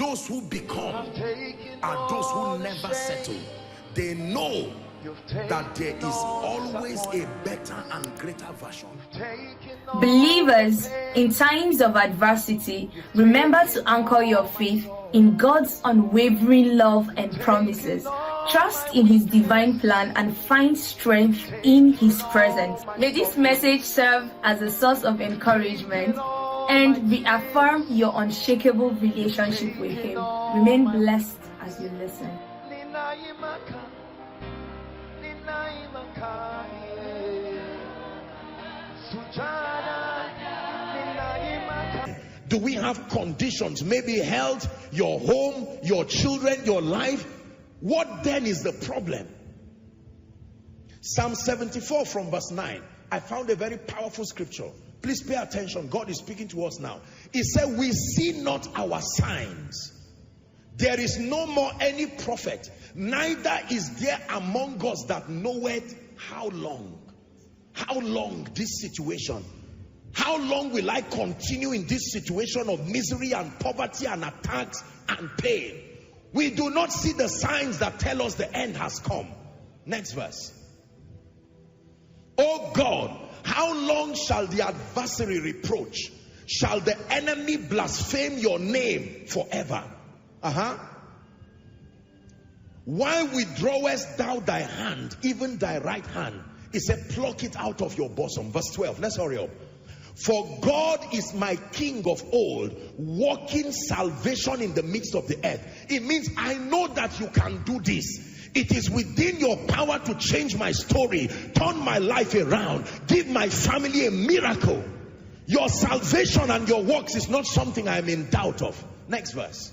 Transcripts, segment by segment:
Those who become are those who never settle. They know that there is always a better and greater version. Believers, in times of adversity, remember to anchor your faith in God's unwavering love and promises. Trust in His divine plan and find strength in His presence. May this message serve as a source of encouragement and reaffirm your unshakable relationship with Him. Remain blessed as you listen. Do we have conditions? Maybe health, your home, your children, your life. What then is the problem? Psalm 74 from verse 9. I found a very powerful scripture. Please pay attention. God is speaking to us now. He said, we see not our signs. There is no more any prophet, neither is there among us that knoweth how long. How long this situation? How long will I continue in this situation of misery and poverty and attacks and pain? We do not see the signs that tell us the end has come. Next verse. Oh God, how long shall the adversary reproach? Shall the enemy blaspheme your name forever? Why withdrawest thou thy hand, even thy right hand? He said, pluck it out of your bosom. Verse 12, let's hurry up. For God is my King of old, working salvation in the midst of the earth. It means I know that you can do this. It is within your power to change my story, turn my life around, give my family a miracle. Your salvation and your works is not something I am in doubt of. Next verse.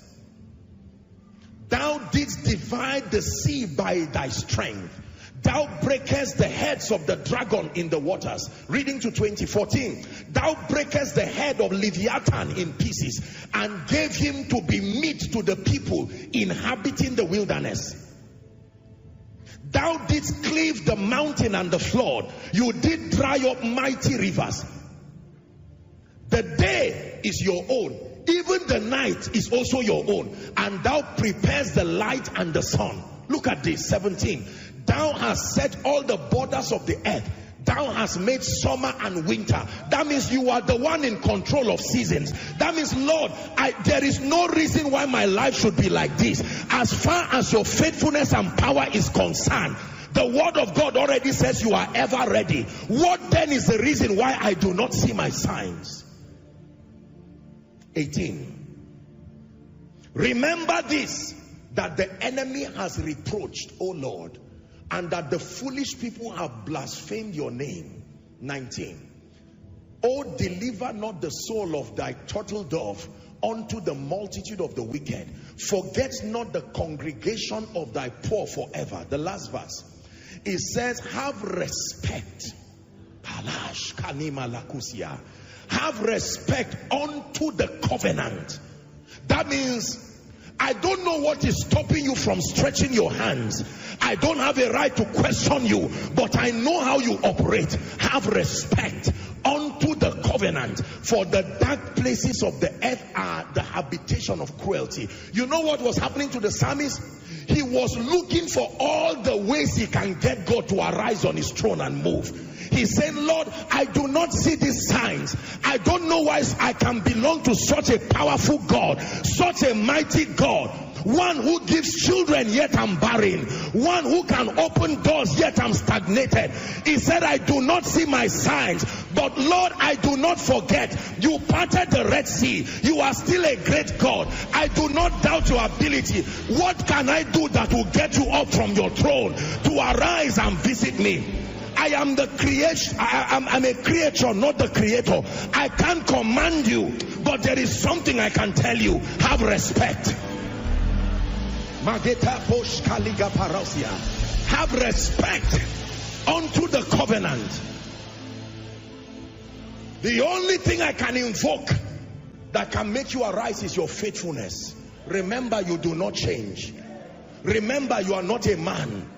Thou didst divide the sea by thy strength. Thou breakest the heads of the dragon in the waters. Reading to 2014. Thou breakest the head of Leviathan in pieces and gave him to be meat to the people inhabiting the wilderness. Thou didst cleave the mountain and the flood. You did dry up mighty rivers. The day is your own. Even the night is also your own. And thou prepares the light and the sun. Look at this, 17. Thou hast set all the borders of the earth. Thou hast made summer and winter. That means you are the one in control of seasons. That means, Lord, there is no reason why my life should be like this. As far as your faithfulness and power is concerned, the word of God already says you are ever ready. What then is the reason why I do not see my signs? 18. Remember this, that the enemy has reproached, O Lord, and that the foolish people have blasphemed your name. 19. Oh, deliver not the soul of thy turtle dove unto the multitude of the wicked. Forget not the congregation of thy poor forever. The last verse. It says, have respect. Have respect unto the covenant. That means, I don't know what is stopping you from stretching your hands. I don't have a right to question you, but I know how you operate. Have respect unto the covenant, for the dark places of the earth are the habitation of cruelty. You know what was happening to the psalmist? He was looking for all the ways he can get God to arise on his throne and move. He said, Lord, I do not see these signs. I don't know why I can belong to such a powerful God, such a mighty God. One who gives children, yet I'm barren. One who can open doors, yet I'm stagnated. He said, I do not see my signs. But Lord, I do not forget. You parted the Red Sea. You are still a great God. I do not doubt your ability. What can I do that will get you up from your throne to arise and visit me? I am the creation. I'm a creature, not the creator. I can't command you, but there is something I can tell you. Have respect. Have respect unto the covenant. The only thing I can invoke that can make you arise is your faithfulness. Remember, you do not change. Remember, you are not a man.